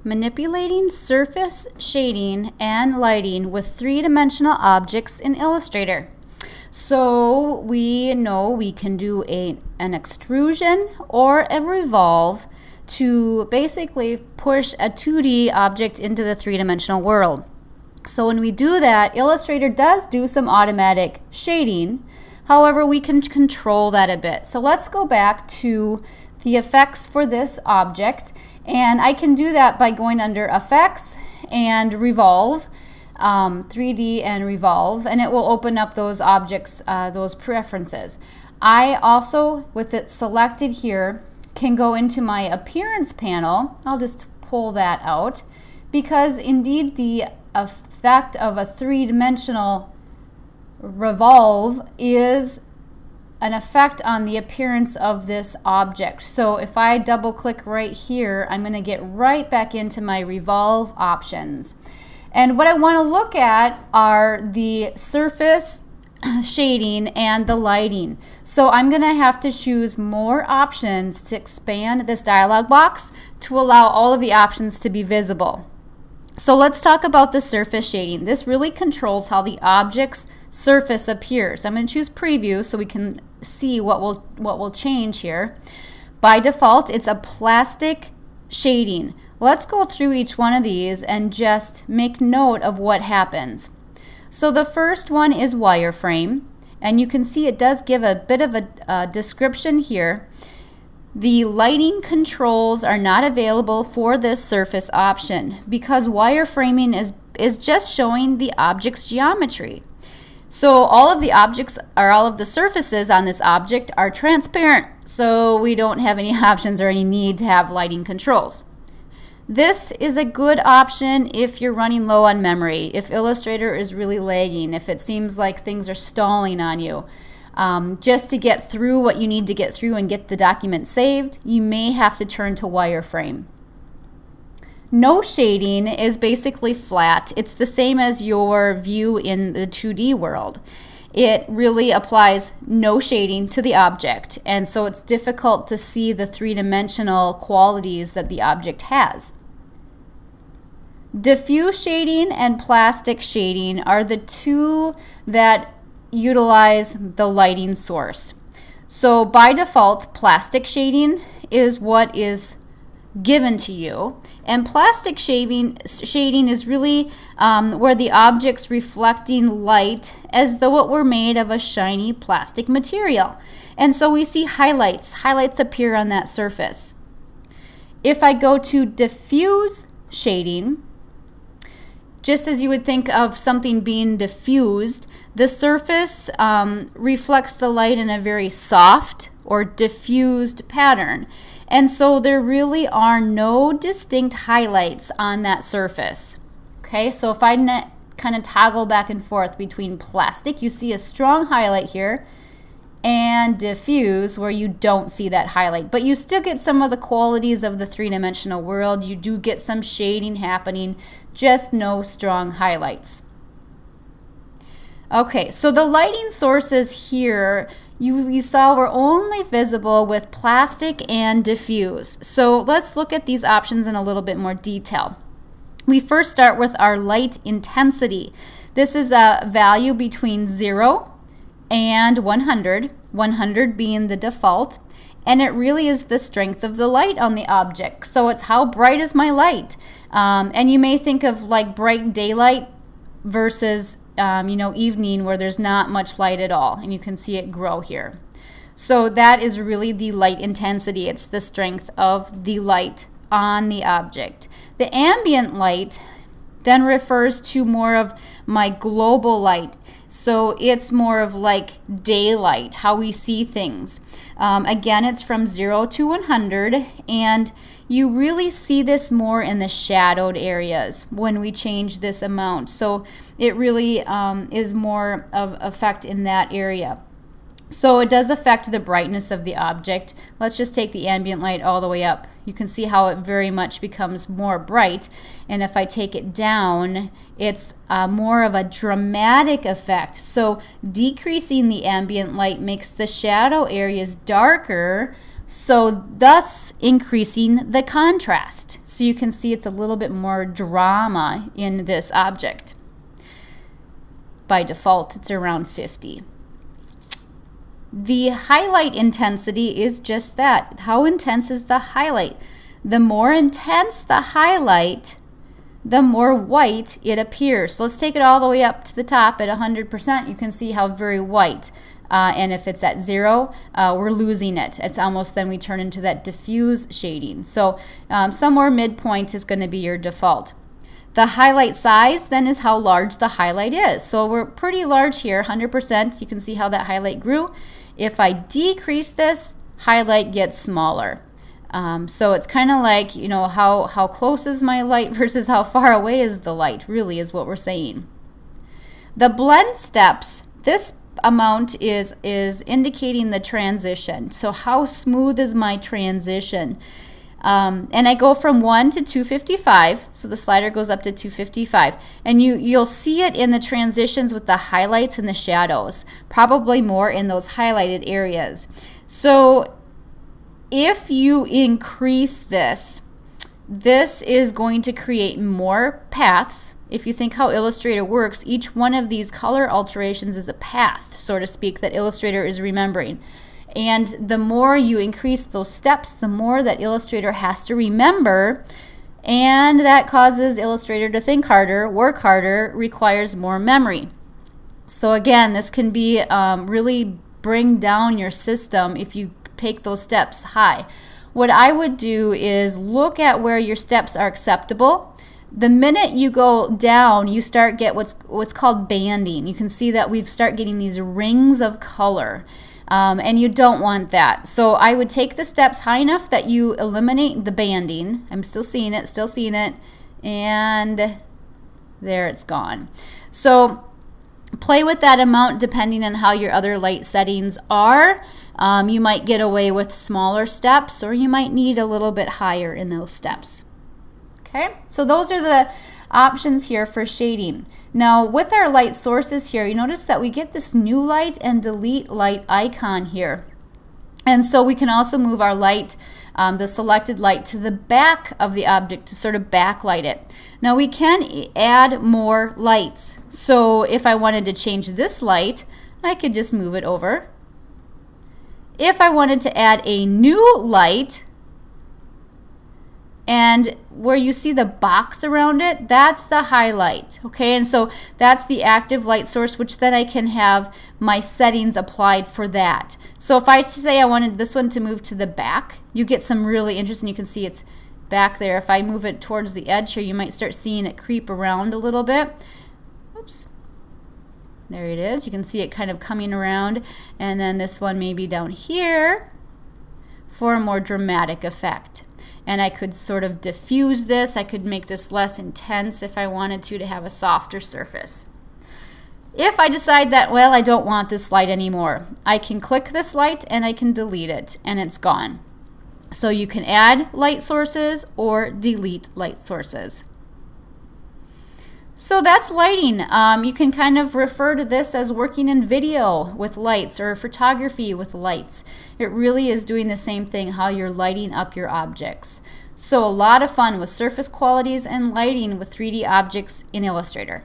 Manipulating surface shading and lighting with three-dimensional objects in Illustrator. So we know we can do an extrusion or a revolve to basically push a 2D object into the three-dimensional world. So when we do that, Illustrator does do some automatic shading. However, we can control that a bit. So let's go back to the effects for this object. And I can do that by going under Effects and Revolve, 3D and Revolve, and it will open up those objects, those preferences. I also, with it selected here, can go into my Appearance panel. I'll just pull that out because indeed the effect of a three-dimensional revolve is an effect on the appearance of this object. So if I double click right here, I'm going to get right back into my revolve options. And what I want to look at are the surface shading and the lighting. So I'm going to have to choose more options to expand this dialog box to allow all of the options to be visible. So let's talk about the surface shading. This really controls how the object's surface appears. I'm going to choose preview so we can see what will change here. By default, it's a plastic shading. Let's go through each one of these and just make note of what happens. So the first one is wireframe, and you can see it does give a bit of a description here. The lighting controls are not available for this surface option because wireframing is just showing the object's geometry. So all of the objects, or all of the surfaces on this object are transparent, so we don't have any options or any need to have lighting controls. This is a good option if you're running low on memory, if Illustrator is really lagging, if it seems like things are stalling on you. Just to get through what you need to get through and get the document saved, you may have to turn to wireframe. No shading is basically flat. It's the same as your view in the 2D world. It really applies no shading to the object, and so it's difficult to see the three-dimensional qualities that the object has. Diffuse shading and plastic shading are the two that utilize the lighting source. So by default, plastic shading is what is given to you, and plastic shading is really where the object's reflecting light as though it were made of a shiny plastic material. And so we see highlights appear on that surface. If I go to diffuse shading, just as you would think of something being diffused, the surface reflects the light in a very soft or diffused pattern. And so there really are no distinct highlights on that surface. Okay, so if I kind of toggle back and forth between plastic, you see a strong highlight here, and diffuse where you don't see that highlight. But you still get some of the qualities of the three-dimensional world. You do get some shading happening, just no strong highlights. Okay, so the lighting sources here you saw were only visible with plastic and diffuse. So let's look at these options in a little bit more detail. We first start with our light intensity. This is a value between 0 and 100, 100 being the default, and it really is the strength of the light on the object. So it's how bright is my light? And you may think of like bright daylight versus evening where there's not much light at all, and you can see it grow here. So that is really the light intensity. It's the strength of the light on the object. The ambient light then refers to more of my global light. So it's more of like daylight, how we see things. Again, it's from 0 to 100, and you really see this more in the shadowed areas when we change this amount. So it really is more of effect in that area. So it does affect the brightness of the object. Let's just take the ambient light all the way up. You can see how it very much becomes more bright. And if I take it down, it's more of a dramatic effect. So decreasing the ambient light makes the shadow areas darker So thus increasing the contrast. So you can see it's a little bit more drama in this object. By default, it's around 50. The highlight intensity is just that. How intense is the highlight? The more intense the highlight, the more white it appears. So let's take it all the way up to the top at 100%. You can see how very white. And if it's at 0, we're losing it. It's almost then we turn into that diffuse shading. So somewhere midpoint is going to be your default. The highlight size then is how large the highlight is. So we're pretty large here, 100%. You can see how that highlight grew. If I decrease this, highlight gets smaller. So it's kind of like, you know, how close is my light versus how far away is the light, really is what we're saying. The blend steps, this amount is indicating the transition. So how smooth is my transition? And I go from 1 to 255, so the slider goes up to 255. And you'll see it in the transitions with the highlights and the shadows, probably more in those highlighted areas. So if you increase this, this is going to create more paths. If you think how Illustrator works, each one of these color alterations is a path, so to speak, that Illustrator is remembering. And the more you increase those steps, the more that Illustrator has to remember, and that causes Illustrator to think harder, work harder, requires more memory. So again, this can be really bring down your system if you take those steps high. What I would do is look at where your steps are acceptable. The minute you go down, you start get what's called banding. You can see that we start getting these rings of color. And you don't want that. So I would take the steps high enough that you eliminate the banding. I'm still seeing it, and there it's gone. So play with that amount depending on how your other light settings are. You might get away with smaller steps, or you might need a little bit higher in those steps. Okay, so those are the options here for shading. Now with our light sources here, you notice that we get this new light and delete light icon here. And so we can also move our light, the selected light, to the back of the object to sort of backlight it. Now we can add more lights. So if I wanted to change this light, I could just move it over. If I wanted to add a new light, and where you see the box around it, that's the highlight, okay? And so that's the active light source, which then I can have my settings applied for that. So if I say I wanted this one to move to the back, you get some really interesting, you can see it's back there. If I move it towards the edge here, you might start seeing it creep around a little bit. Oops. There it is. You can see it kind of coming around. And then this one maybe down here for a more dramatic effect. And I could sort of diffuse this. I could make this less intense if I wanted to have a softer surface. If I decide that, well, I don't want this light anymore, I can click this light and I can delete it, and it's gone. So you can add light sources or delete light sources. So that's lighting. You can kind of refer to this as working in video with lights or photography with lights. It really is doing the same thing, how you're lighting up your objects. So a lot of fun with surface qualities and lighting with 3D objects in Illustrator.